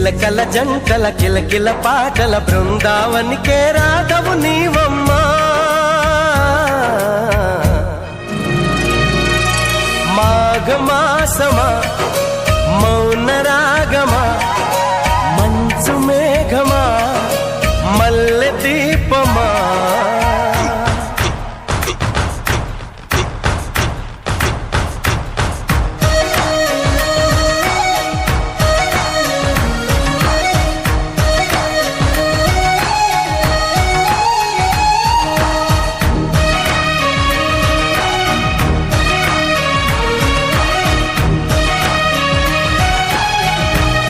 చిలకల జంటల కిలకిల పాటల బృందావనికే రాధవు నీవమ్మా. మాఘమాసమా మౌన రాగమా